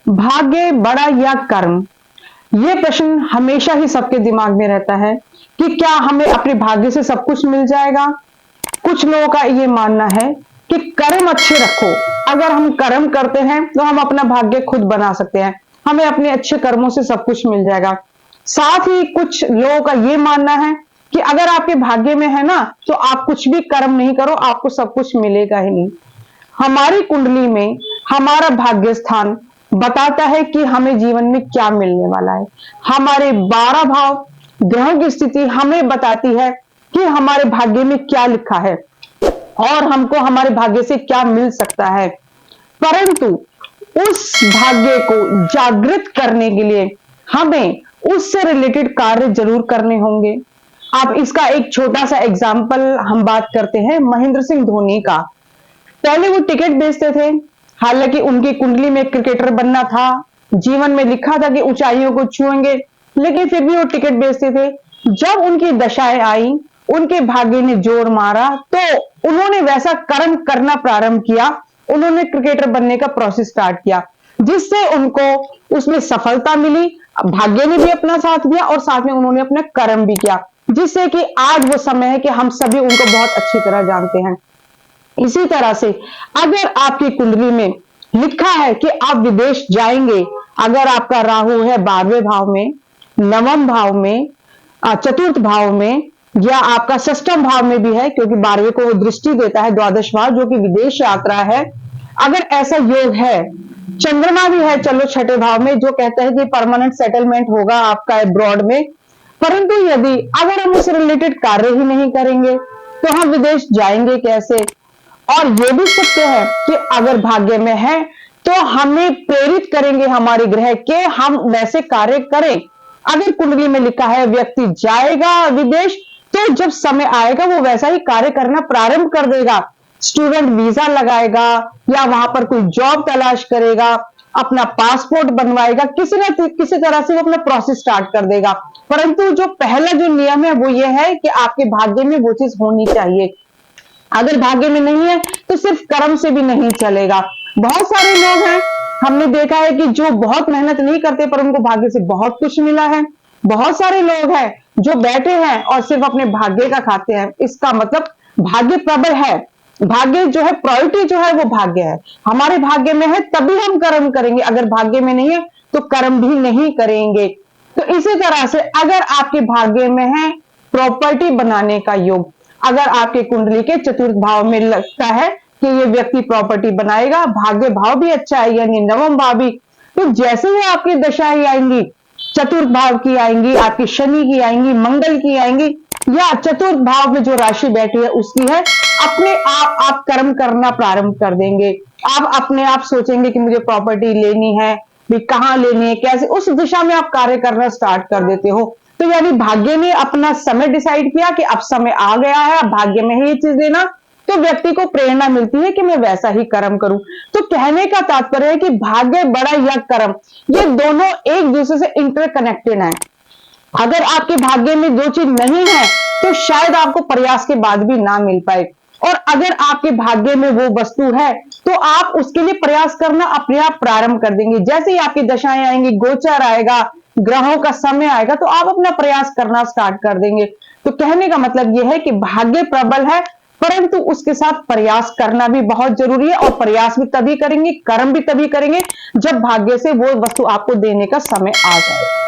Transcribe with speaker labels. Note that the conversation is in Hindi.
Speaker 1: भाग्य बड़ा या कर्म? ये प्रश्न हमेशा ही सबके दिमाग में रहता है कि क्या हमें अपने भाग्य से सब कुछ मिल जाएगा। कुछ लोगों का ये मानना है कि कर्म अच्छे रखो, अगर हम कर्म करते हैं तो हम अपना भाग्य खुद बना सकते हैं, हमें अपने अच्छे कर्मों से सब कुछ मिल जाएगा। साथ ही कुछ लोगों का ये मानना है कि अगर आपके भाग्य में है ना, तो आप कुछ भी कर्म नहीं करो, आपको सब कुछ मिलेगा ही नहीं। हमारी कुंडली में हमारा भाग्य स्थान बताता है कि हमें जीवन में क्या मिलने वाला है। हमारे 12 भाव ग्रहों की स्थिति हमें बताती है कि हमारे भाग्य में क्या लिखा है और हमको हमारे भाग्य से क्या मिल सकता है। परंतु उस भाग्य को जागृत करने के लिए हमें उससे रिलेटेड कार्य जरूर करने होंगे। अब इसका एक छोटा सा एग्जाम्पल हम बात करते हैं महेंद्र सिंह धोनी का। पहले वो टिकट बेचते थे, हालांकि उनकी कुंडली में क्रिकेटर बनना था, जीवन में लिखा था कि ऊंचाइयों को छुएंगे, लेकिन फिर भी वो टिकट बेचते थे। जब उनकी दशाएं आई, उनके भाग्य ने जोर मारा, तो उन्होंने वैसा कर्म करना प्रारंभ किया, उन्होंने क्रिकेटर बनने का प्रोसेस स्टार्ट किया, जिससे उनको उसमें सफलता मिली। भाग्य ने भी अपना साथ दिया और साथ में उन्होंने अपना कर्म भी किया, जिससे कि आज वो समय है कि हम सभी उनको बहुत अच्छी तरह जानते हैं। इसी तरह से अगर आपकी कुंडली में लिखा है कि आप विदेश जाएंगे, अगर आपका राहु है 12वें भाव में, 9वें भाव में, चतुर्थ भाव में, या आपका षष्ठम भाव में भी है, क्योंकि 12वें को दृष्टि देता है द्वादश भाव जो कि विदेश यात्रा है, अगर ऐसा योग है, चंद्रमा भी है चलो 6ठे भाव में, जो कहता है कि परमानेंट सेटलमेंट होगा आपका अब्रॉड में। परंतु यदि अगर हम उससे रिलेटेड कार्य ही नहीं करेंगे तो हम विदेश जाएंगे कैसे। और ये भी सत्य है कि अगर भाग्य में है तो हमें प्रेरित करेंगे हमारे ग्रह के हम वैसे कार्य करें। अगर कुंडली में लिखा है व्यक्ति जाएगा विदेश, तो जब समय आएगा वो वैसा ही कार्य करना प्रारंभ कर देगा। स्टूडेंट वीजा लगाएगा या वहां पर कोई जॉब तलाश करेगा, अपना पासपोर्ट बनवाएगा, किसी न किसी तरह से वो अपना प्रोसेस स्टार्ट कर देगा। परंतु जो पहला जो नियम है वो ये है कि आपके भाग्य में वो चीज होनी चाहिए। अगर भाग्य में नहीं है तो सिर्फ कर्म से भी नहीं चलेगा। बहुत सारे लोग हैं, हमने देखा है कि जो बहुत मेहनत नहीं करते पर उनको भाग्य से बहुत कुछ मिला है। बहुत सारे लोग हैं जो बैठे हैं और सिर्फ अपने भाग्य का खाते हैं। इसका मतलब भाग्य प्रबल है, भाग्य जो है प्रायोरिटी जो है वो भाग्य है। हमारे भाग्य में है तभी हम कर्म करेंगे, अगर भाग्य में नहीं है तो कर्म भी नहीं करेंगे। तो इसी तरह से अगर आपके भाग्य में है प्रॉपर्टी बनाने का योग, अगर आपके कुंडली के चतुर्थ भाव में लगता है कि ये व्यक्ति प्रॉपर्टी बनाएगा, भाग्य भाव भी अच्छा है यानी 9वां भाव भी, तो जैसे ही आपकी दशाएं आएंगी, चतुर्थ भाव की आएंगी, आपकी शनि की आएंगी, मंगल की आएंगी, या चतुर्थ भाव में जो राशि बैठी है उसकी है, अपने आप कर्म करना प्रारंभ कर देंगे। आप अपने आप सोचेंगे कि मुझे प्रॉपर्टी लेनी है, भी कहां लेनी है, कैसे, उस दिशा में आप कार्य करना स्टार्ट कर देते हो। तो यानी भाग्य ने अपना समय डिसाइड किया कि अब समय आ गया है, अब भाग्य में ही ये चीज देना, तो व्यक्ति को प्रेरणा मिलती है कि मैं वैसा ही कर्म करूं। तो कहने का तात्पर्य है कि भाग्य बड़ा या कर्म, ये दोनों एक दूसरे से इंटरकनेक्टेड हैं। अगर आपके भाग्य में दो चीज नहीं है तो शायद आपको प्रयास के बाद भी ना मिल पाए, और अगर आपके भाग्य में वो वस्तु है तो आप उसके लिए प्रयास करना अपने आप प्रारंभ कर देंगे। जैसे ही आपकी दशाएं आएंगी, गोचर आएगा, ग्रहों का समय आएगा, तो आप अपना प्रयास करना स्टार्ट कर देंगे। तो कहने का मतलब यह है कि भाग्य प्रबल है, परंतु उसके साथ प्रयास करना भी बहुत जरूरी है, और प्रयास भी तभी करेंगे, कर्म भी तभी करेंगे जब भाग्य से वो वस्तु आपको देने का समय आ जाए।